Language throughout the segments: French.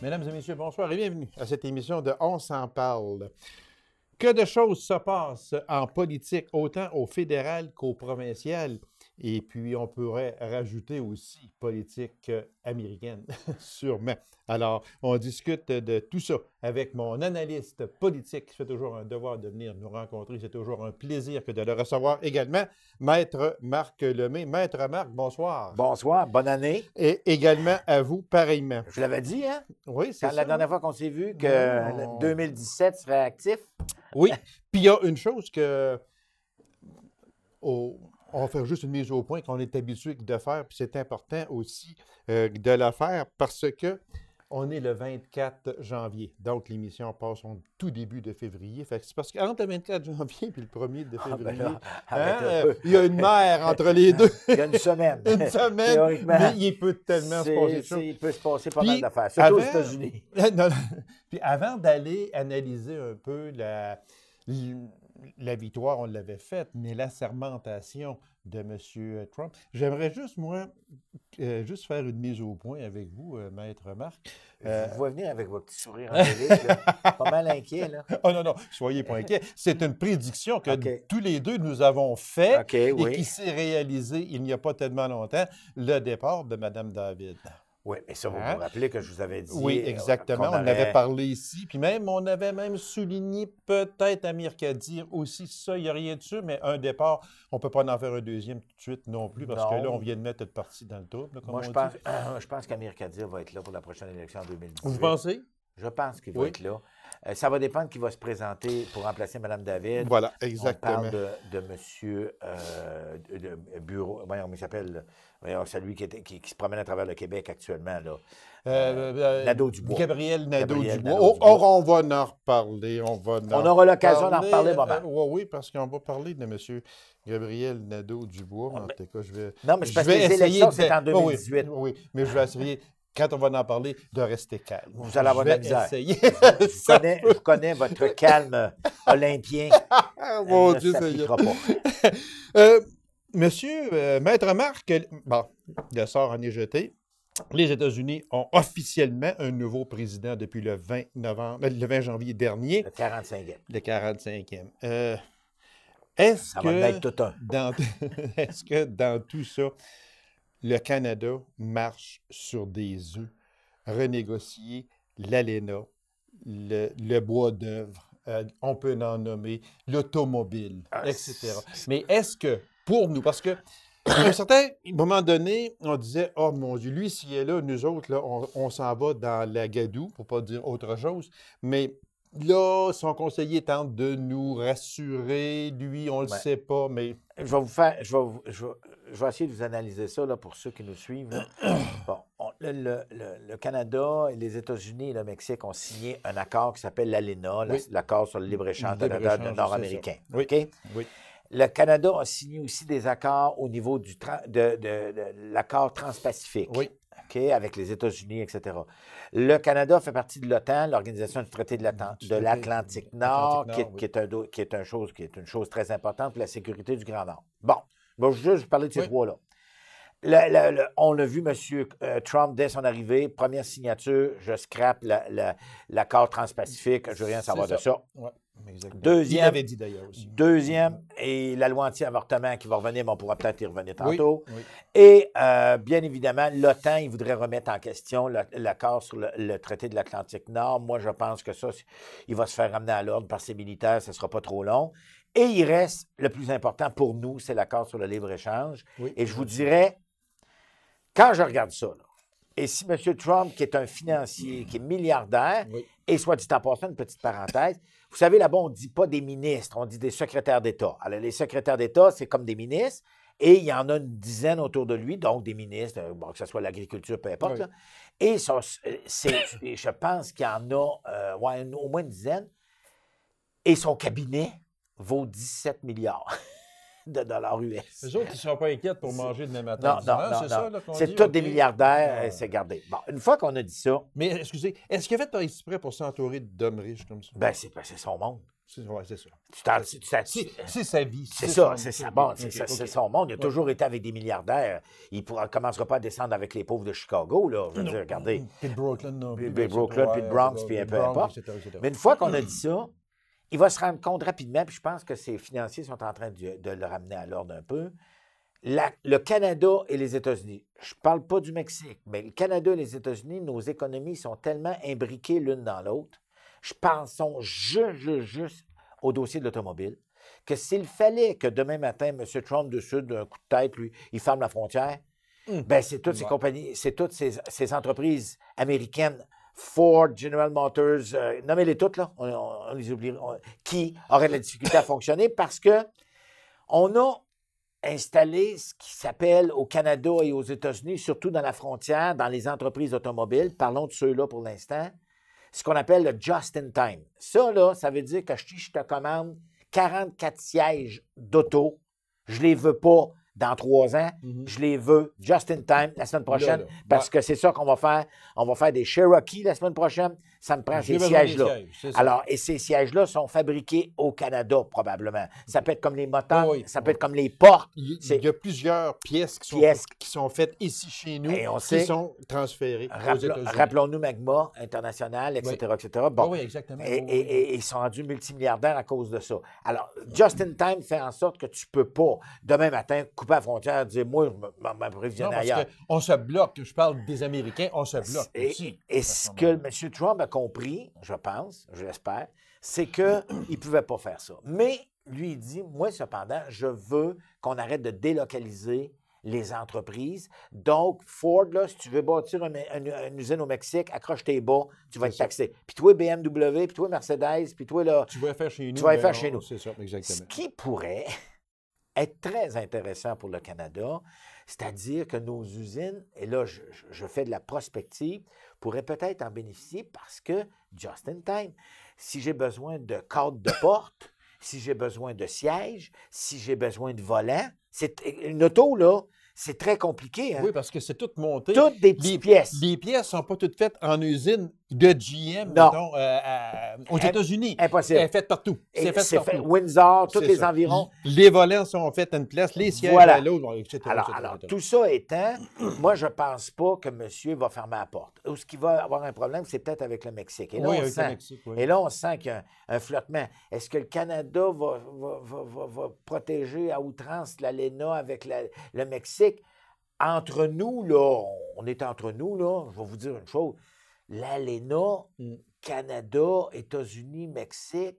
Mesdames et messieurs, bonsoir et bienvenue à cette émission de On s'en parle. Que de choses se passent en politique, autant au fédéral qu'au provincial. Et puis, on pourrait rajouter aussi politique américaine, sûrement. Alors, on discute de tout ça avec mon analyste politique qui fait toujours un devoir de venir nous rencontrer. C'est toujours un plaisir que de le recevoir également, Maître Marc Lemay. Maître Marc, bonsoir. Bonsoir, bonne année. Et également à vous, pareillement. Je l'avais dit, hein? Oui, c'est ça. La dernière fois qu'on s'est vu, que 2017 serait actif. Oui, puis il y a une chose que... on va faire juste une mise au point qu'on est habitué de faire, puis c'est important aussi de la faire parce que on est le 24 janvier. Donc, l'émission passe au tout début de février. Fait que c'est parce qu'entre le 24 janvier et le 1er de février, il y a une mer entre les deux. Il y a une semaine. Une semaine, mais il peut tellement se passer de choses. Il peut se passer pas mal d'affaires, surtout aux États-Unis. Puis avant d'aller analyser un peu la victoire, on l'avait faite, mais l'assermentation de M. Trump. J'aimerais juste, moi, juste faire une mise au point avec vous, Maître Marc. Je vous vois venir avec votre petit sourire angélique, pas mal inquiet, là. Oh non, soyez pas inquiets. C'est une prédiction que tous les deux nous avons faite et qui s'est réalisée il n'y a pas tellement longtemps, le départ de Mme David. Oui, mais ça, vous vous rappelez que je vous avais dit... Oui, exactement. On en avait parlé ici. Puis même, on avait même souligné peut-être Amir Kadir aussi. Ça, il n'y a rien dessus, mais un départ, on ne peut pas en faire un deuxième tout de suite non plus, parce que là, on vient de mettre une partie dans le tour. Moi, je pense qu'Amir Kadir va être là pour la prochaine élection en 2018. Vous pensez? Je pense qu'il va être là. Ça va dépendre qui va se présenter pour remplacer Mme David. Voilà, exactement. On parle de monsieur Bureau, voyons, il s'appelle, celui qui se promène à travers le Québec actuellement, là. Nadeau-Dubois. Gabriel Nadeau-Dubois. On va en reparler. On aura l'occasion d'en reparler, maman. Oui, parce qu'on va parler de monsieur Gabriel Nadeau-Dubois. En tout cas, je vais... Non, mais c'est parce que les élections, c'est en 2018. Oui, mais je vais essayer... Quand on va en parler, de rester calme. Vous allez avoir de la misère. Je connais votre calme olympien. Mon Dieu, ça s'appliquera pas. Monsieur, Maître Marc, bon, le sort en est jeté. Les États-Unis ont officiellement un nouveau président depuis le 20 janvier dernier. Le 45e. Le 45e. Ça va être tout un. Est-ce que dans tout ça, le Canada marche sur des œufs, renégocier l'ALENA, le bois d'œuvre, on peut en nommer, l'automobile, etc. Mais est-ce que, pour nous, parce que à un certain moment donné, on disait, oh mon Dieu, lui, s'il est là, nous autres, là, on s'en va dans la gadoue, pour ne pas dire autre chose, mais là, son conseiller tente de nous rassurer, lui, on ne le sait pas, mais... Je vais essayer de vous analyser ça là, pour ceux qui nous suivent. Bon, le Canada, les États-Unis et le Mexique ont signé un accord qui s'appelle l'ALENA, l'accord sur le libre-échange nord-américain. Oui. Okay? Oui. Le Canada a signé aussi des accords au niveau de l'accord transpacifique. Oui. Okay, avec les États-Unis, etc. Le Canada fait partie de l'OTAN, l'Organisation du traité de l'Atlantique Nord, qui est une chose très importante pour la sécurité du Grand Nord. Bon, je vais juste parler de ces trois-là. On a vu M. Trump, dès son arrivée, première signature, je scrape l'accord transpacifique, je ne veux rien savoir de ça. Ouais. Exactement. Deuxième, il l'avait dit d'ailleurs aussi. Deuxième, et la loi anti-avortement qui va revenir, mais on pourra peut-être y revenir tantôt. Oui. Et bien évidemment, l'OTAN, il voudrait remettre en question l'accord sur le traité de l'Atlantique Nord. Moi, je pense que ça, il va se faire ramener à l'ordre par ses militaires, ce ne sera pas trop long. Et il reste, le plus important pour nous, c'est l'accord sur le libre-échange. Oui. Et je vous dirais, quand je regarde ça, là, et si M. Trump, qui est un financier, qui est milliardaire, et soit dit en passant, une petite parenthèse, vous savez, là-bas, on ne dit pas des ministres, on dit des secrétaires d'État. Alors, les secrétaires d'État, c'est comme des ministres, et il y en a une dizaine autour de lui, donc des ministres, que ce soit l'agriculture, peu importe. Là. Et je pense qu'il y en a au moins une dizaine. Et son cabinet vaut 17 milliards. de dollars US. Les autres, ils ne sont pas inquiets pour manger demain matin. Non. C'est tous des milliardaires, c'est gardé. Bon, une fois qu'on a dit ça... Mais excusez, est-ce qu'il a fait par exprès pour s'entourer d'hommes riches comme ça? Ben, c'est son monde. Ouais, c'est ça. C'est sa vie. ça, c'est ça. Bon, c'est OK. son monde. Il a toujours été avec des milliardaires. Il ne commencera pas à descendre avec les pauvres de Chicago, là. Je veux dire, regardez. Puis de Brooklyn, non. Puis de Brooklyn, puis de Bronx, puis peu importe. Etc. Mais une fois qu'on a dit ça, il va se rendre compte rapidement, puis je pense que ses financiers sont en train de le ramener à l'ordre un peu. Le Canada et les États-Unis, je ne parle pas du Mexique, mais le Canada et les États-Unis, nos économies sont tellement imbriquées l'une dans l'autre. Pensons juste au dossier de l'automobile, que s'il fallait que demain matin, M. Trump décide d'un coup de tête, lui, il ferme la frontière, ben c'est toutes ces compagnies, c'est toutes ces entreprises américaines, Ford, General Motors, nommez-les toutes, là, on les oublie, qui auraient de la difficulté à fonctionner parce que on a installé ce qui s'appelle au Canada et aux États-Unis, surtout dans la frontière, dans les entreprises automobiles, parlons de ceux-là pour l'instant, ce qu'on appelle le just-in-time. Ça, là, ça veut dire que si je te commande 44 sièges d'auto, je les veux pas dans 3 ans, je les veux just-in-time la semaine prochaine, parce que c'est ça qu'on va faire. On va faire des Cherokee la semaine prochaine. Ça me prend ces sièges-là. Alors, et ces sièges-là sont fabriqués au Canada, probablement. Ça peut être comme les moteurs, ça peut être comme les portes. Il y a plusieurs pièces qui sont faites ici chez nous, qui sont transférées aux États-Unis. Rappelons-nous Magma International, etc., etc. Bon. Oui, exactement. Et ils sont rendus multimilliardaires à cause de ça. Alors, just-in-time fait en sorte que tu ne peux pas, demain matin, couper la frontière et dire, moi, je m'approvisionne ailleurs. On se bloque. Je parle des Américains, on se bloque. Et ce que M. Trump a compris, je pense, je l'espère, c'est qu'il ne pouvait pas faire ça. Mais lui, il dit, moi, cependant, je veux qu'on arrête de délocaliser les entreprises. Donc, Ford, là, si tu veux bâtir une usine au Mexique, accroche tes bas, tu vas être taxé. Puis toi, BMW, puis toi, Mercedes, puis toi, là... Tu vas faire chez nous. Tu vas faire chez nous. C'est ça, exactement. Ce qui pourrait être très intéressant pour le Canada, c'est-à-dire que nos usines, et là, je fais de la prospective, pourraient peut-être en bénéficier parce que, just in time, si j'ai besoin de cadres de porte, si j'ai besoin de sièges, si j'ai besoin de volants, une auto, là, c'est très compliqué. Hein? Oui, parce que c'est tout monté. Toutes des petites pièces. Les pièces ne sont pas toutes faites en usine de GM, mettons, aux États-Unis. Impossible. Elle est faite partout. C'est fait Windsor, tous les environs. Les volants sont faits à une place, les sièges à l'autre, etc. Alors, tout ça étant, moi, je ne pense pas que monsieur va fermer la porte. Ou ce qui va avoir un problème, c'est peut-être avec le Mexique. Et là, et là, on sent qu'il y a un flottement. Est-ce que le Canada va protéger à outrance l'ALENA avec le Mexique? Entre nous, là, on est entre nous, là, je vais vous dire une chose. L'ALENA, Canada, États-Unis, Mexique,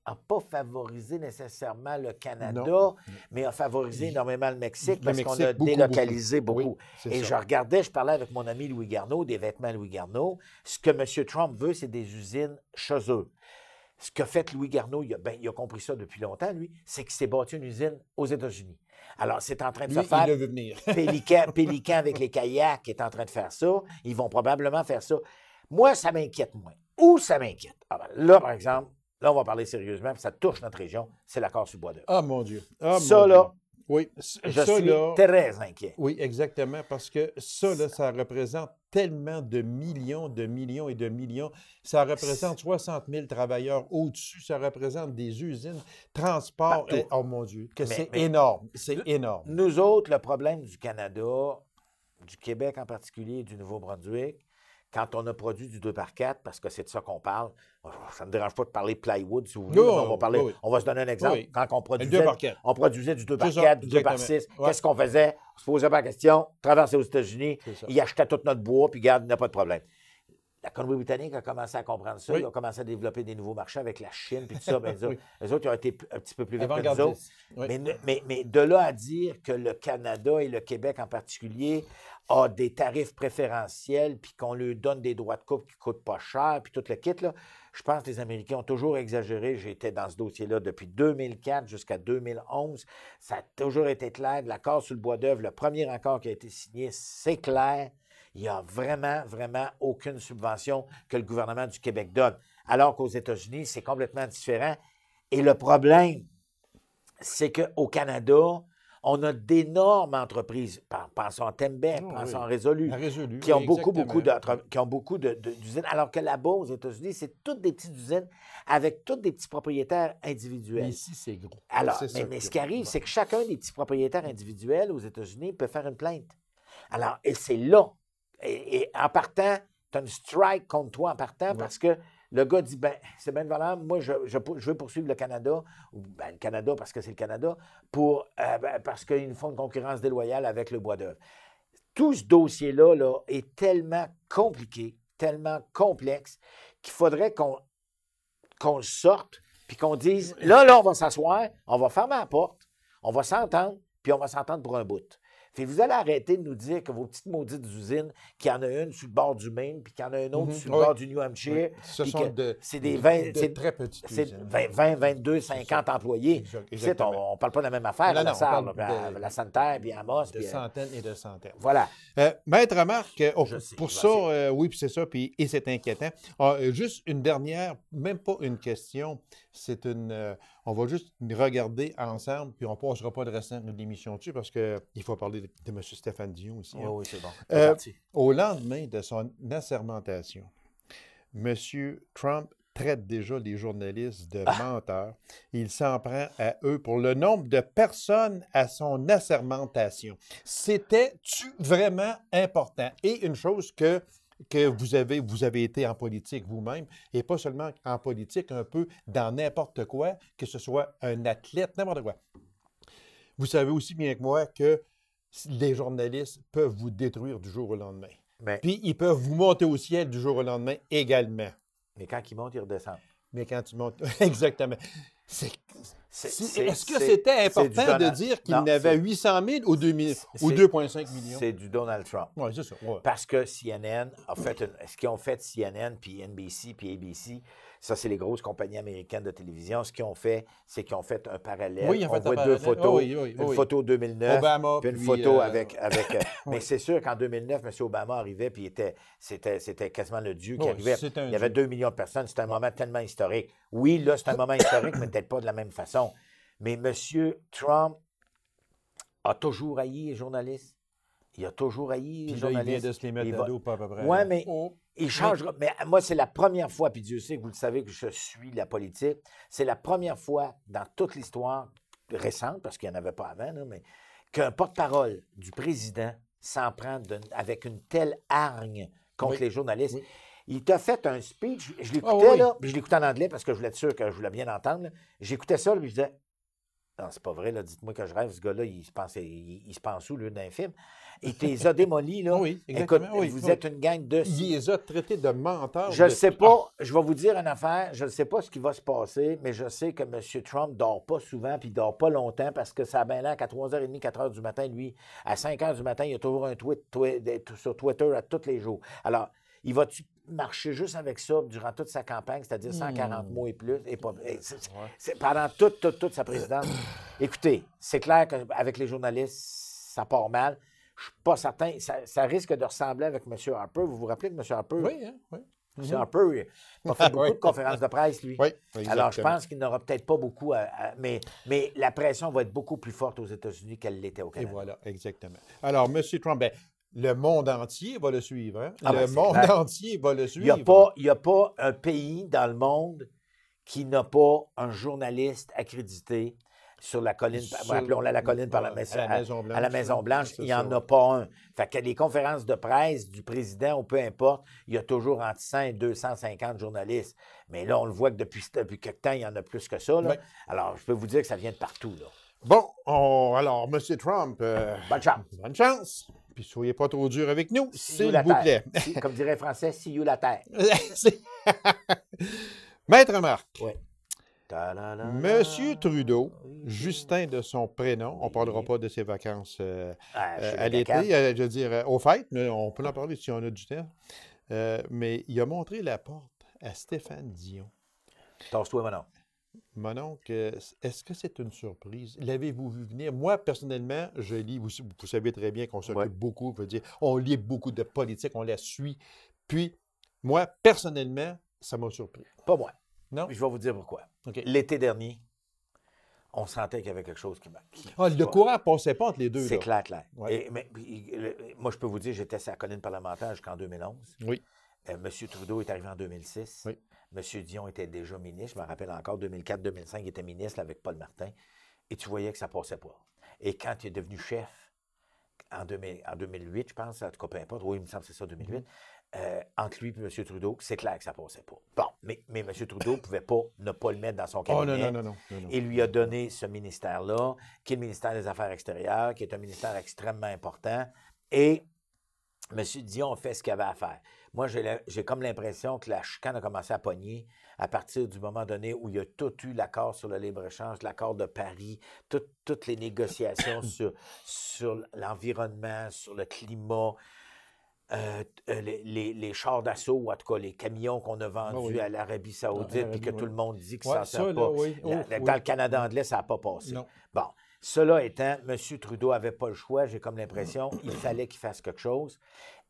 n'a pas favorisé nécessairement le Canada, mais a favorisé énormément le Mexique parce qu'on a délocalisé beaucoup. Oui, et je regardais, je parlais avec mon ami Louis Garneau, des vêtements Louis Garneau. Ce que M. Trump veut, c'est des usines chez eux. Ce qu'a fait Louis Garneau, il a compris ça depuis longtemps, lui, c'est qu'il s'est bâti une usine aux États-Unis. Alors, c'est en train de se faire. Il veut venir. Pélican avec les kayaks est en train de faire ça. Ils vont probablement faire ça. Moi, ça m'inquiète moins. Où ça m'inquiète? Là, par exemple, là, on va parler sérieusement, puis ça touche notre région, c'est l'accord sur bois d'œuvre. Ah, mon Dieu. Ça, là, oui, je suis très inquiet. Oui, exactement, parce que ça, là, ça représente tellement de millions et de millions. Ça représente 60 000 travailleurs au-dessus. Ça représente des usines, transport. Oh, mon Dieu, c'est énorme. C'est énorme. Nous autres, le problème du Canada, du Québec en particulier et du Nouveau-Brunswick, quand on a produit du 2x4, parce que c'est de ça qu'on parle, ça ne me dérange pas de parler plywood, si vous voulez, on va se donner un exemple. Oui. Quand on produisait du 2x4, du 2x6, qu'est-ce qu'on faisait? On se posait pas la question, traversait aux États-Unis, ils achetaient tout notre bois, puis regarde, il n'y a pas de problème. La Colombie-Britannique a commencé à comprendre ça. Ils ont commencé à développer des nouveaux marchés avec la Chine, puis tout ça. Ben, eux autres, ils ont été un petit peu plus vite que nous autres. Mais de là à dire que le Canada et le Québec en particulier ont des tarifs préférentiels, puis qu'on leur donne des droits de coupe qui ne coûtent pas cher, puis tout le kit, là, je pense que les Américains ont toujours exagéré. J'étais dans ce dossier-là depuis 2004 jusqu'à 2011. Ça a toujours été clair. L'accord sur le bois d'œuvre, le premier accord qui a été signé, c'est clair. Il n'y a vraiment, vraiment aucune subvention que le gouvernement du Québec donne. Alors qu'aux États-Unis, c'est complètement différent. Et le problème, c'est qu'au Canada, On a d'énormes entreprises, pensons à Tembec, Oh, pensons oui. à Résolu, La Résolu, qui ont oui, qui ont beaucoup d'usines, alors que là-bas, aux États-Unis, c'est toutes des petites usines avec tous des petits propriétaires Mais individuels. ici, c'est gros. Alors, C'est ça mais que- ce qui arrive, bon. c'est que chacun des petits propriétaires individuels aux États-Unis peut faire une plainte. Alors, et c'est là. Et en partant, tu as une strike contre toi en partant Ouais. parce que le gars dit, ben, c'est bien valable, moi, je veux poursuivre le Canada, ou ben, le Canada parce que c'est le Canada, parce qu'ils nous font une concurrence déloyale avec le bois d'œuvre. Tout ce dossier-là là, est tellement compliqué, tellement complexe, qu'il faudrait qu'on le sorte, puis qu'on dise, là, on va s'asseoir, on va fermer la porte, on va s'entendre, puis on va s'entendre pour un bout. Fait que vous allez arrêter de nous dire que vos petites maudites usines, qu'il y en a une sur le bord du Maine, puis qu'il y en a une autre sur le Oui. bord du New Hampshire, Oui. Ce puis sont que c'est des de 20, c'est- très petites c'est usines. 20, 22, 50 employés. Exact- Ici, exactement. on ne parle pas de la même affaire Non, à la non, on salle, parle là, puis à la Santerre, puis à Amos. De Puis, centaines et de centaines. voilà. Maître Marc, Je sais, pour je ça, sais. oui, puis c'est ça, et c'est inquiétant. Juste une dernière, même pas une question, c'est une. On va juste regarder ensemble, puis on ne passera pas le restant de l'émission dessus parce qu'il faut parler de M. Stéphane Dion aussi. Oui, hein. oui, c'est bon. C'est parti. Au lendemain de son assermentation, M. Trump traite déjà les journalistes de menteurs. Il s'en prend à eux pour le nombre de personnes à son assermentation. C'était-tu vraiment important? Et une chose que vous avez été en politique vous-même, et pas seulement en politique, un peu dans n'importe quoi, que ce soit un athlète, n'importe quoi. Vous savez aussi bien que moi que les journalistes peuvent vous détruire du jour au lendemain. Mais, Puis ils peuvent vous monter au ciel du jour au lendemain également. mais quand ils montent, ils redescendent. Mais quand tu montes. Exactement. Est-ce que c'est- c'était c'est du important de Donald- dire qu'il Non, n'avait c'est- 800 000 ou 2,5 millions? C'est du Donald Trump. Oui, c'est ça. Ouais. Parce que CNN a fait ce qu'ils ont fait CNN, puis NBC, puis ABC, ça, c'est les grosses compagnies américaines de télévision. Ce qu'ils ont fait, c'est qu'ils ont fait un parallèle. Oui, ils ont on fait un voit deux parallèle. photos. Oh oui, oui, une oui. photo 2009, Obama, puis une puis, photo avec Oui. Mais c'est sûr qu'en 2009, M. Obama arrivait, puis c'était quasiment le dieu qui Oui, arrivait. c'était un Il y avait dieu. 2 millions de personnes. C'était un moment tellement historique. Oui, là, c'est un moment historique, mais peut-être pas de la même façon. Mais M. Trump a toujours haï les journalistes. Il a toujours haï les Puis là, il vient journalistes. de se les mettre Il à va- dos, pas à peu près. Ouais, là. mais Oh. il changera. Mais moi, c'est la première fois, puis Dieu sait que vous le savez que je suis la politique, c'est la première fois dans toute l'histoire récente, parce qu'il n'y en avait pas avant, là, mais qu'un porte-parole du président s'en prend avec une telle hargne contre Oui. les journalistes. Oui. Il t'a fait un speech, je l'écoutais, Ah oui. là, puis je l'écoutais en anglais parce que je voulais être sûr que je voulais bien entendre. Là. J'écoutais ça, là, puis je disais, non, c'est pas vrai, là, dites-moi que je rêve, ce gars-là, il se pense où, lui, d'un film? Il te les a démolis, là. Oui, Écoute, exactement, oui, vous oui. êtes une gang de... Il les a traités de menteurs. Je ne de- sais pas, je vais vous dire une affaire, je ne sais pas ce qui va se passer, mais je sais que M. Trump ne dort pas souvent, puis il ne dort pas longtemps, parce que ça a bien l'air qu'à 3h30, 4h du matin, lui, à 5h du matin, il y a toujours un tweet sur Twitter à tous les jours. Alors, il va-tu marcher juste avec ça durant toute sa campagne, c'est-à-dire 140 mois et plus, et pas, pendant toute sa présidence? Écoutez, c'est clair qu'avec les journalistes, ça part mal. Je ne suis pas certain. Ça risque de ressembler avec M. Harper. Vous vous rappelez de M. Harper? Oui, hein? Oui. M. Harper, il a fait beaucoup Oui. de conférences de presse, lui. Oui, Alors, je exactement. pense qu'il n'aura peut-être pas beaucoup mais la pression va être beaucoup plus forte aux États-Unis qu'elle l'était au Et Canada. voilà, exactement. Alors, M. Trump, ben, le monde entier va le suivre. Hein? Ah, ben, Le c'est monde clair. entier va le Il suivre. n'y a pas un pays dans le monde qui n'a pas un journaliste accrédité sur la colline, Sur- appelons-la la colline par la, à la Maison-Blanche, à la Maison-Blanche, c'est il n'y ça, en a ouais. pas un. Fait que les conférences de presse du président ou peu importe, il y a toujours entre 100 et 250 journalistes. Mais là, on le voit que depuis quelque temps, il y en a plus que ça. Là. Oui. Alors, je peux vous dire que ça vient de partout. Là. Bon, alors, M. Trump, Bonne chance. bonne chance. Puis soyez pas trop dur avec nous, See you s'il la vous terre. plaît. Comme dirait le français, see you la terre. C'est- Maître Marc, Oui. Monsieur Trudeau, Justin de son prénom, on ne parlera pas de ses vacances à l'été, je veux dire aux fêtes, mais on peut en parler si on a du temps. Mais il a montré la porte à Stéphane Dion. Tasse-toi, mon nom. Mon oncle, est-ce que c'est une surprise? L'avez-vous vu venir? Moi, personnellement, je lis, vous savez très bien qu'on s'occupe Ouais. beaucoup, je veux dire, on lit beaucoup de politique, on la suit. Puis, moi, personnellement, ça m'a surpris. Pas moi. Non? Je vais vous dire pourquoi. OK. L'été dernier, on sentait qu'il y avait quelque chose qui le courant ne passait pas entre les deux. C'est là. clair. Ouais. Moi, je peux vous dire, j'étais sur la colline parlementaire jusqu'en 2011. Oui. M. Trudeau est arrivé en 2006. Oui. M. Dion était déjà ministre. Je me rappelle encore, 2004-2005, il était ministre là, avec Paul Martin. Et tu voyais que ça ne passait pas. Et quand il est devenu chef, en 2008, je pense, en tout cas, peu importe, oui, il me semble que c'est ça, 2008, entre lui et M. Trudeau, c'est clair que ça ne passait pas. Bon, mais M. Trudeau ne pouvait pas ne pas le mettre dans son cabinet. Oh non. Il lui a donné ce ministère-là, qui est le ministère des Affaires extérieures, qui est un ministère extrêmement important. Et M. Dion a fait ce qu'il avait à faire. Moi, j'ai comme l'impression que la chicane a commencé à pogner à partir du moment donné où il y a tout eu l'accord sur le libre-échange, l'accord de Paris, toutes les négociations sur l'environnement, sur le climat, les chars d'assaut, ou en tout cas les camions qu'on a vendus à l'Arabie Saoudite, puis que tout le monde dit que ça ne sert pas. Dans le Canada anglais, ça n'a pas passé. Non. Bon, cela étant, M. Trudeau n'avait pas le choix, j'ai comme l'impression, il fallait qu'il fasse quelque chose.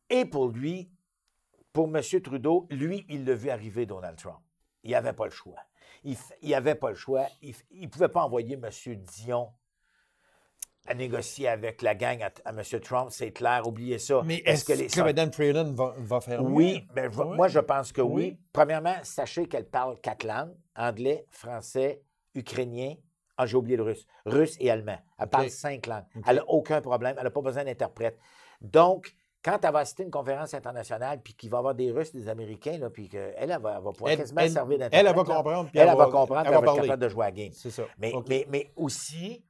Et pour M. Trudeau, lui, il l'a vu arriver Donald Trump. Il n'avait pas le choix. Il n'avait pas le choix. Il ne pouvait pas envoyer M. Dion à négocier avec la gang à M. Trump, c'est clair, oubliez ça. Mais est-ce que Mme Freeland va faire oui, mieux? Ben, moi, je pense que oui. Premièrement, sachez qu'elle parle 4 langues, anglais, français, ukrainien, j'ai oublié le russe, russe et allemand. Elle parle 5 langues. Elle n'a aucun problème, elle n'a pas besoin d'interprète. Donc, quand elle va assister à une conférence internationale, puis qu'il va y avoir des Russes, des Américains, là, puis qu'elle va pouvoir quasiment servir d'interprète. Elle va comprendre. Elle va comprendre, elle va être capable de jouer à la game. C'est ça. Mais aussi,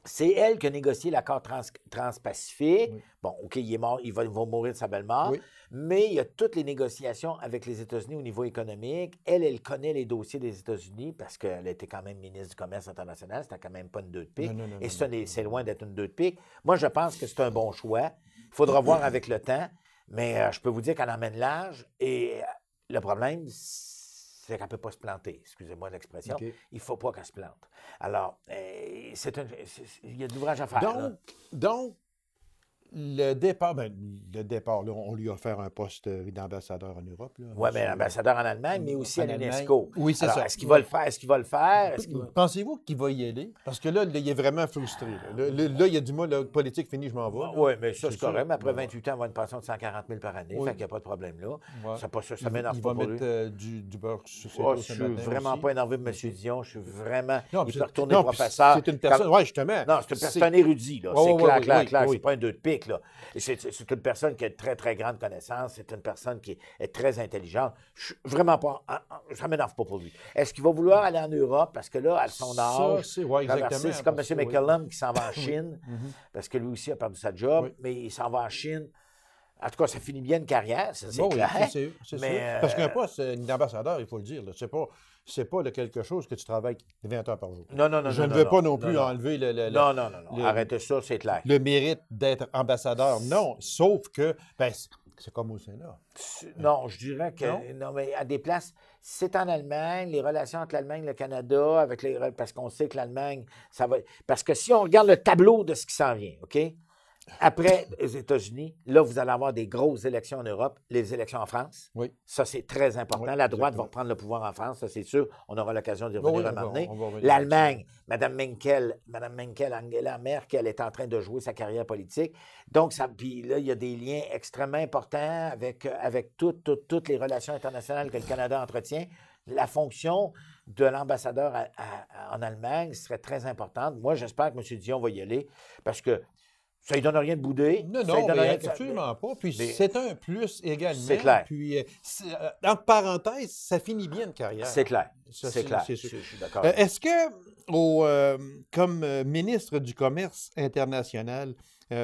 c'est elle qui a négocié l'accord transpacifique. Oui. Bon, OK, il est mort, il va mourir de sa belle mort. Oui. Mais il y a toutes les négociations avec les États-Unis au niveau économique. Elle connaît les dossiers des États-Unis parce qu'elle était quand même ministre du Commerce international. C'était quand même pas une 2 de pique. Et c'est loin d'être une 2 de pique. Moi, je pense que c'est un bon choix. Il faudra voir avec le temps. Mais je peux vous dire qu'elle emmène large. Et le problème, c'est qu'elle ne peut pas se planter. Excusez-moi l'expression. Il ne faut pas qu'elle se plante. Alors, il y a de l'ouvrage à faire. Donc, le départ, là, on lui a offert un poste d'ambassadeur en Europe. Oui, mais l'ambassadeur en Allemagne, mais aussi à l'UNESCO. Oui, c'est ça. Est-ce qu'il va le faire? Pensez-vous qu'il va y aller? Parce que là, il est vraiment frustré. Là, il y a du mot, politique fini, je m'en vais. Oui, mais ça, c'est correct. Mais après 28 ans, on va avoir une pension de 140 000 par année. Fait qu'il n'y a pas de problème là. Ouais. Ça m'énerve pas pour lui. Il va mettre du beurre sur ses Je suis vraiment pas énervé de M. Dion. Je suis vraiment... Non, il peut retourner professeur. C'est une personne... Oui, justement. Non, c'est un érudit. C'est clair. C'est pas un 2 de pique. C'est une personne qui a de très, très grande connaissance. C'est une personne qui est très intelligente. Je suis vraiment pas... Ça ne m'énerve pas pour lui. Est-ce qu'il va vouloir aller en Europe? Parce que là, à son âge, c'est comme M. McCallum qui s'en va en Chine, parce que lui aussi a perdu sa job, mais il s'en va en Chine. En tout cas, ça finit bien une carrière, c'est clair. C'est sûr. Parce qu'un poste d'ambassadeur, il faut le dire, c'est pas quelque chose que tu travailles 20 heures par jour. Non. Je ne veux pas non plus enlever Non. Arrêtez ça, c'est clair. Le mérite d'être ambassadeur, non. Sauf que, c'est comme au Sénat. Non, je dirais que... Non, mais à des places, c'est en Allemagne, les relations entre l'Allemagne et le Canada, parce qu'on sait que l'Allemagne, ça va... Parce que si on regarde le tableau de ce qui s'en vient, OK? Après les États-Unis, là, vous allez avoir des grosses élections en Europe, les élections en France. Oui. Ça, c'est très important. La droite va reprendre le pouvoir en France, ça, c'est sûr. On aura l'occasion d'y revenir un moment donné. L'Allemagne, Mme Merkel, Angela Merkel est en train de jouer sa carrière politique. Donc, puis là, il y a des liens extrêmement importants avec toutes les relations internationales que le Canada entretient. La fonction de l'ambassadeur en Allemagne serait très importante. Moi, j'espère que M. Dion va y aller parce que ça ne lui donne rien de bouder. Non, absolument pas. Puis c'est un plus également. C'est clair. Puis, entre parenthèses, ça finit bien une carrière. C'est clair. C'est clair. Je suis d'accord. Est-ce que, comme ministre du Commerce international,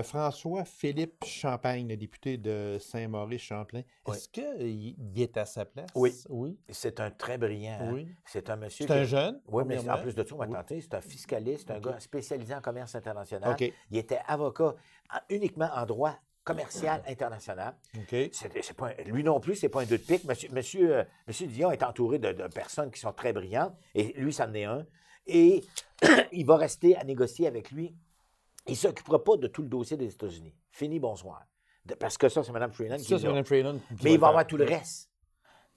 François-Philippe Champagne, le député de Saint-Maurice-Champlain, est-ce qu'il est à sa place? Oui. C'est un très brillant. Oui. C'est un monsieur. C'est un jeune. Oui, mais en plus de tout, on va tenter. C'est un fiscaliste, un gars spécialisé en commerce international. Okay. Il était avocat uniquement en droit commercial international. Okay. Lui non plus, c'est pas un 2 de pique. Monsieur Dion est entouré de personnes qui sont très brillantes, et lui, ça en est un. Et il va rester à négocier avec lui. Il ne s'occupera pas de tout le dossier des États-Unis. Fini, bonsoir. Parce que ça, c'est Mme Freeland qui c'est Mme Freeland. Mais il va avoir tout le reste.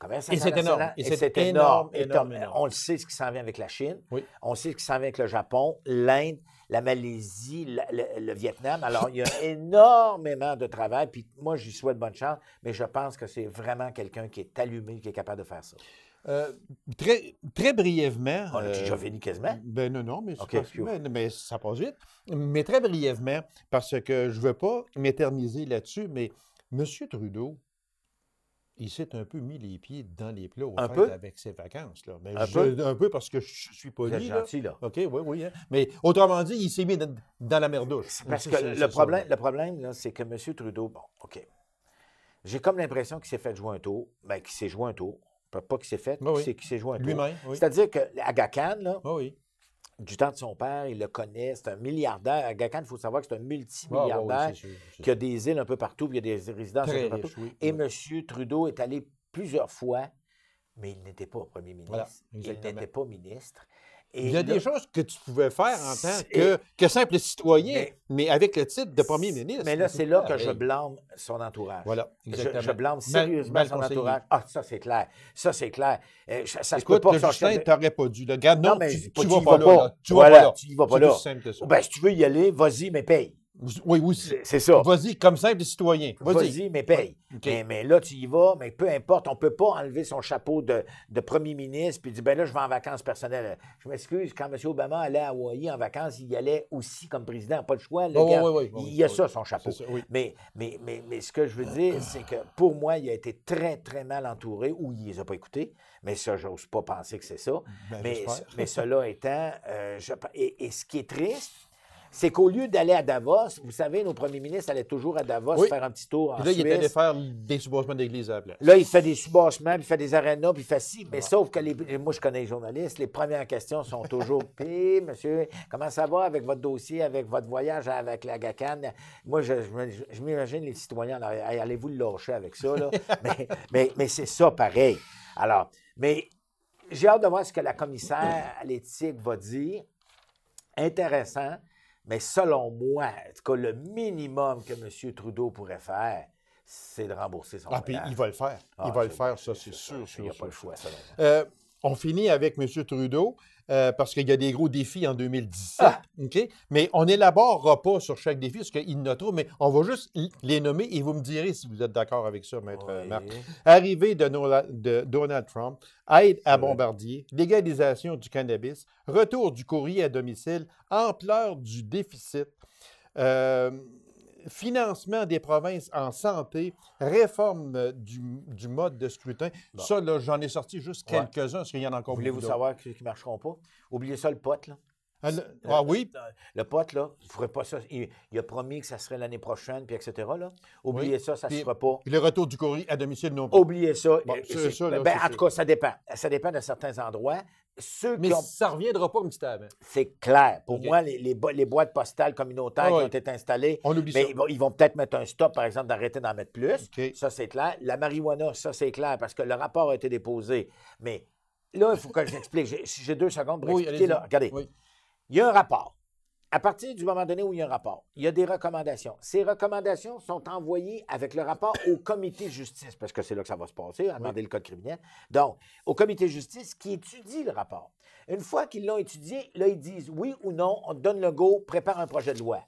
commerce Et c'est international. énorme. Et c'est c'est énorme, énorme. énorme. On le sait ce qui s'en vient avec la Chine. Oui. On sait ce qui s'en vient avec le Japon, l'Inde, la Malaisie, le Vietnam. Alors, il y a énormément de travail. Puis moi, j'y souhaite bonne chance, mais je pense que c'est vraiment quelqu'un qui est allumé, qui est capable de faire ça. Très brièvement. On a déjà fini quasiment? Ben non, mais, OK, mais ça passe vite. Mais très brièvement, parce que je ne veux pas m'éterniser là-dessus, mais M. Trudeau, il s'est un peu mis les pieds dans les plats au fait avec ses vacances. Là. Mais un peu parce que je suis poli. Vous êtes gentil, là. OK, oui. Hein. Mais autrement dit, il s'est mis dans la merdouche. Parce que le problème, là, c'est que M. Trudeau, bon, OK. J'ai comme l'impression qu'il s'est fait jouer un tour. Bien, qu'il s'est joué un tour. Pas qu'il s'est fait, qu'il s'est joué un tour. Lui-même, oui. C'est-à-dire que Aga Khan, là, oui. du temps de son père, il le connaît, c'est un milliardaire. Aga Khan, il faut savoir que c'est un multimilliardaire qui a des îles un peu partout, puis il y a des résidences un peu partout. Et M. Trudeau est allé plusieurs fois, mais il n'était pas premier ministre. Voilà, il n'était pas ministre. Et il y a des choses que tu pouvais faire en tant que simple citoyen, mais avec le titre de premier ministre. Mais là, c'est là que je blâme son entourage. Voilà, exactement. Je blâme sérieusement son entourage. Ah, ça, c'est clair. Ça, c'est clair. Ça Écoute, se peut pas Justin, tu n'aurais pas dû. Regarde, non, mais tu vas pas là. Tu vas pas là. Tu vas pas là. C'est simple que ça. Ben, si tu veux y aller, vas-y, mais paye. Oui. C'est ça. Vas-y, comme simple citoyen. Vas-y, mais paye. Okay. Mais là, tu y vas, mais peu importe, on ne peut pas enlever son chapeau de premier ministre puis dire, ben là, je vais en vacances personnelles. Je m'excuse, quand M. Obama allait à Hawaï en vacances, il y allait aussi comme président, pas le choix. Il y a ça, son chapeau. Ça, oui. Mais ce que je veux dire, c'est que pour moi, il a été très, très mal entouré, ou il ne les a pas écoutés, mais ça, j'ose pas penser que c'est ça. Mais cela étant, et ce qui est triste, c'est qu'au lieu d'aller à Davos, vous savez, nos premiers ministres allaient toujours à Davos faire un petit tour en Suisse. Là, il est allé faire des subassements d'église à la place. Là, il fait des subassements, puis il fait des arénas, puis il fait ci. Mais sauf que moi, je connais les journalistes, les premières questions sont toujours « Puis, monsieur, comment ça va avec votre dossier, avec votre voyage avec la GACAN? » Moi, je m'imagine les citoyens, allez-vous le lâcher avec ça, là? mais c'est ça, pareil. Alors, mais j'ai hâte de voir ce que la commissaire à l'éthique va dire. Intéressant. Mais selon moi, en tout cas, le minimum que M. Trudeau pourrait faire, c'est de rembourser son voyage. Puis il va le faire. Il va le faire, ça, c'est sûr. Il n'y a pas le choix, selon moi. On finit avec M. Trudeau, parce qu'il y a des gros défis en 2017. OK? Mais on n'élaborera pas sur chaque défi, parce qu'il y en a trop, mais on va juste les nommer et vous me direz si vous êtes d'accord avec ça, Maître Marc. Arrivée de Donald Trump, aide à Bombardier, légalisation du cannabis, retour du courrier à domicile, ampleur du déficit, financement des provinces en santé, réforme du mode de scrutin. Bon. Ça, là, j'en ai sorti juste quelques-uns, parce qu'il y en a encore beaucoup. Voulez-vous savoir qui ne marcheront pas? Oubliez ça, le pote, là. Oui? Le pote, là, il ne ferait pas ça. Il a promis que ça serait l'année prochaine, puis etc. Là. Oubliez ça, ça ne se fera pas. Le retour du courrier à domicile non plus. Oubliez ça. Bon, en tout cas, ça dépend. Ça dépend de certains endroits. Mais ça ne reviendra pas comme c'était avant. C'est clair. Pour moi, les boîtes postales communautaires qui ont été installées, ils vont peut-être mettre un stop, par exemple, d'arrêter d'en mettre plus. Ça, c'est clair. La marijuana, ça, c'est clair, parce que le rapport a été déposé. Mais là, il faut que je l'explique. J'ai 2 secondes pour expliquer. Là. Regardez. Oui. Il y a un rapport. À partir du moment donné où il y a un rapport, il y a des recommandations. Ces recommandations sont envoyées avec le rapport au comité de justice, parce que c'est là que ça va se passer, à demander le code criminel. Donc, au comité de justice qui étudie le rapport. Une fois qu'ils l'ont étudié, là, ils disent oui ou non, on te donne le go, prépare un projet de loi,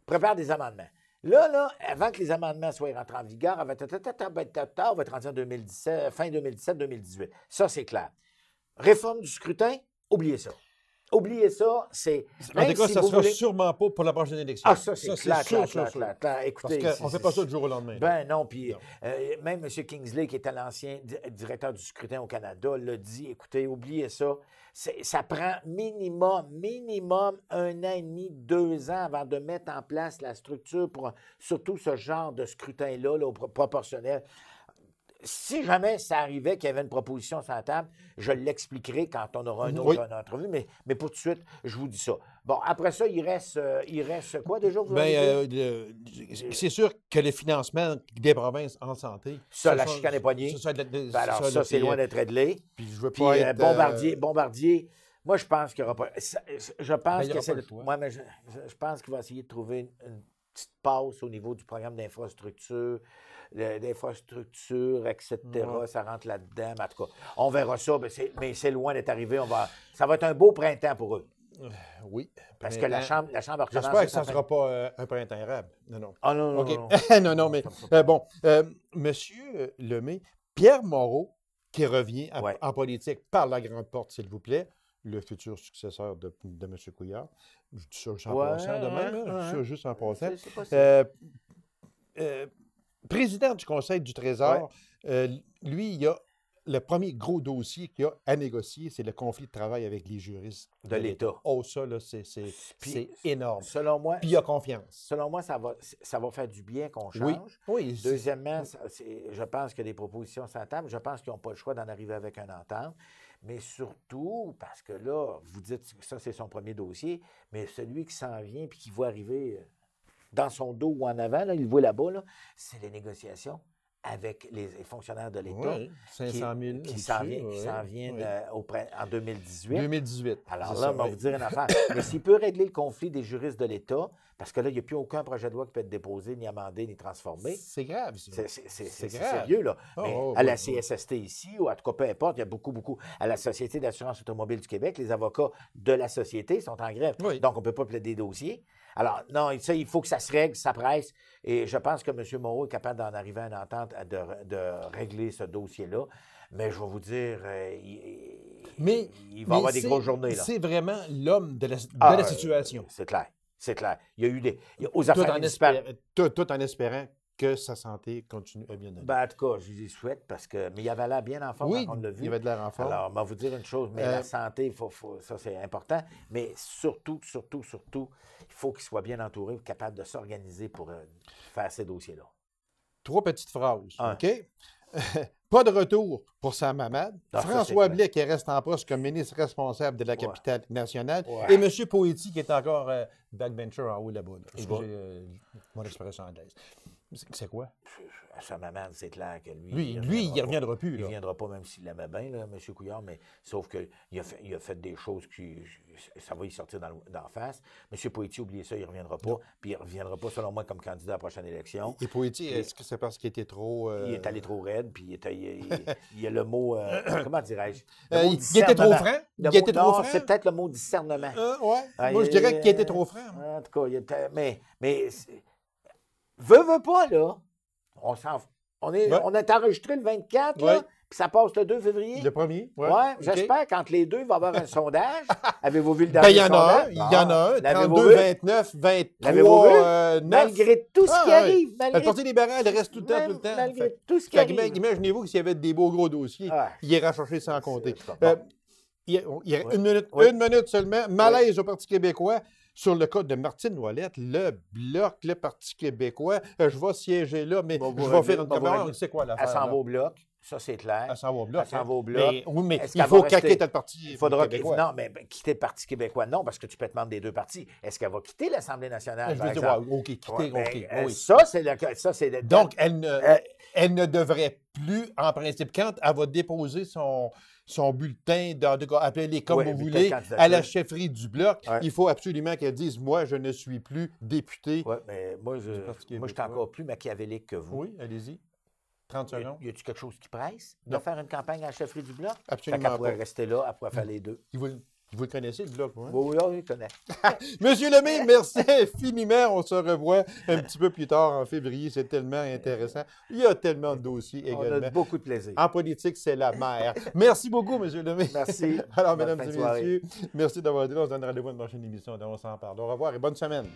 prépare des amendements. Là, avant que les amendements soient rentrés en vigueur, on va être rendu en 2017, fin 2017-2018. Ça, c'est clair. Réforme du scrutin, oubliez ça. Oubliez ça, c'est... En tout cas, ça ne sera sûrement pas pour la prochaine élection. Ah, ça, c'est clair. Écoutez, parce qu'on ne fait pas ça du jour au lendemain. Ben non, puis même M. Kingsley, qui était l'ancien directeur du scrutin au Canada, l'a dit, écoutez, oubliez ça. Ça prend minimum 1 an et demi, 2 ans avant de mettre en place la structure pour surtout ce genre de scrutin-là, là, proportionnel. Si jamais ça arrivait qu'il y avait une proposition sur la table, je l'expliquerai quand on aura une autre entrevue, mais pour tout de suite, je vous dis ça. Bon, après ça, il reste quoi déjà? C'est sûr que le financement des provinces en santé... Ça, la chicane est poignée. Alors ça, c'est loin d'être réglé. Puis je veux pas être... Bombardier, moi, je pense qu'il n'y aura pas... Je pense je pense qu'il va essayer de trouver une petite passe au niveau du programme d'infrastructure. d'infrastructures, etc. Ouais. Ça rentre là-dedans. En tout cas, on verra ça, mais c'est loin d'être arrivé. Ça va être un beau printemps pour eux. Oui. Parce que la Chambre a J'espère recommencé que ça ne sera pas un printemps érable. Non, non. Ah non, non, OK. non. non, non, mais Monsieur Lemay, Pierre Moreau, qui revient Ouais. en politique par la grande porte, s'il vous plaît, le futur successeur de M. Couillard. Je dis ça juste en passant de même, là. Je dis ça juste en passant. C'est possible. Président du Conseil du Trésor, lui, il y a le premier gros dossier qu'il y a à négocier, c'est le conflit de travail avec les juristes De l'État. Oh, ça, là, c'est énorme. Selon moi, Puis il y a confiance. selon moi, ça va faire du bien qu'on Oui. change. Oui. Deuxièmement, je pense que des propositions sur la table. Je pense qu'ils n'ont pas le choix d'en arriver avec un entente. Mais surtout, parce que là, vous dites que ça, c'est son premier dossier, mais celui qui s'en vient et qui voit arriver dans son dos ou en avant, là, il le voit là-bas, là, c'est les négociations avec les fonctionnaires de l'État Oui, 500 000. qui s'en viennent en 2018. 2018. Alors c'est là, ça, on va oui. vous dire une affaire. Mais s'il peut régler le conflit des juristes de l'État, parce que là, il n'y a plus aucun projet de loi qui peut être déposé, ni amendé, ni transformé. C'est grave, ça. C'est grave. sérieux, là. Oh, Mais oh, à la oui, CSST ici, ou en tout cas, peu importe, il y a beaucoup. À la Société d'assurance automobile du Québec, les avocats de la société sont en grève. Oui. Donc, on ne peut pas plaider des dossiers. Alors, non, ça, il faut que ça se règle, ça presse. Et je pense que M. Moreau est capable d'en arriver à une entente de régler ce dossier-là. Mais je vais vous dire, il va y avoir des grosses journées, là. C'est vraiment l'homme de la situation. C'est clair. C'est clair. Il y a eu aux Tout affaires en, municipales. tout en espérant que sa santé continue à bien aller. Ben, en tout cas, je lui souhaite parce que. Mais il avait l'air bien en forme, Oui, quand on l'a vu. il avait de l'air en forme. Alors, on va vous dire une chose, mais la santé, ça, c'est important. Mais surtout, il faut qu'il soit bien entouré, capable de s'organiser pour faire ces dossiers-là. 3 petites phrases, Un. OK? Pas de retour pour sa mamade. Ah, ça, François c'est Blais qui reste en poste comme ministre responsable de la capitale nationale. Ouais. Et M. Poetti qui est encore backbencher en haut là-bas. Là. Excusez mon expression anglaise. C'est quoi? À sa maman, c'est clair que lui. Lui, il ne reviendra plus. Il ne Là. reviendra pas, même s'il l'aimait bien, là, M. Couillard, mais sauf qu'il a fait des choses qui. Ça va y sortir d'en face. M. Poetti, oubliez ça, il ne reviendra pas. Puis il ne reviendra pas, selon moi, comme candidat à la prochaine élection. Et Poetti, est-ce que c'est parce qu'il était trop. Il est allé trop raide, puis il y a le mot. Comment dirais-je? Il était trop franc? Il était trop franc? C'est peut-être le mot discernement. Ouais. Moi, je dirais qu'il était trop franc. En tout cas, mais veut pas, là. On est enregistré le 24, là, puis ça passe le 2 février. Le premier? Ouais, OK. j'espère qu'entre les deux, il va y avoir un sondage. Avez-vous vu le Ben, dernier il y en a un. sondage? Il y en a un. L'avez-vous 32, vu? 29, 23, L'avez-vous vu? 9. Malgré tout ce qui arrive. Le Parti libéral reste tout le temps. Malgré tout ce qui Fait que arrive. imaginez-vous que s'il y avait des beaux gros dossiers, il ira chercher sans compter. Bon. Il y a Oui. une minute seulement. Malaise au Parti québécois sur le cas de Martine Ouellette. Le Bloc, le Parti québécois. Je vais siéger là, mais je vais faire une conférence. C'est quoi l'affaire? Elle s'en là? va au Bloc. Ça, c'est clair. Elle s'en va au Bloc. Elle s'en va au Bloc. Oui, mais Est-ce il qu'elle faut va qu'elle rester? quitte le Parti Il faudra québécois. non, mais quitter le Parti québécois, non, parce que tu peux te demander des deux partis. Est-ce qu'elle va quitter l'Assemblée nationale, Je par veux dire, exemple? OK, quitter, Ouais, OK. ben, Oui. Ça, c'est le... Donc, elle ne devrait plus, en principe, quand elle va déposer son bulletin, en tout cas, appelez-les comme Oui, vous bulletin de voulez, candidature. à la chefferie du Bloc, Ouais. il faut absolument qu'elle dise « Moi, je ne suis plus député. Oui, mais moi, je suis encore plus machiavélique que vous. Oui, allez-y. 30 secondes. Y a-t-il quelque chose qui presse de Non. faire une campagne à la chefferie du Bloc? Absolument Elle pas. pourrait rester là, elle pourrait faire les deux. Vous le connaissez, le Bloc, hein? Oui, oui, je connais. Monsieur Lemay, merci infiniment. On se revoit un petit peu plus tard en février. C'est tellement intéressant. Il y a tellement de dossiers On également. a beaucoup de plaisir. En politique, c'est la mer. Merci beaucoup, Monsieur Lemay. Merci. Alors, Bonne mesdames fin de et soirée. messieurs, merci d'avoir été là. On se donne rendez-vous à une prochaine émission. On s'en parle. Au revoir et bonne semaine.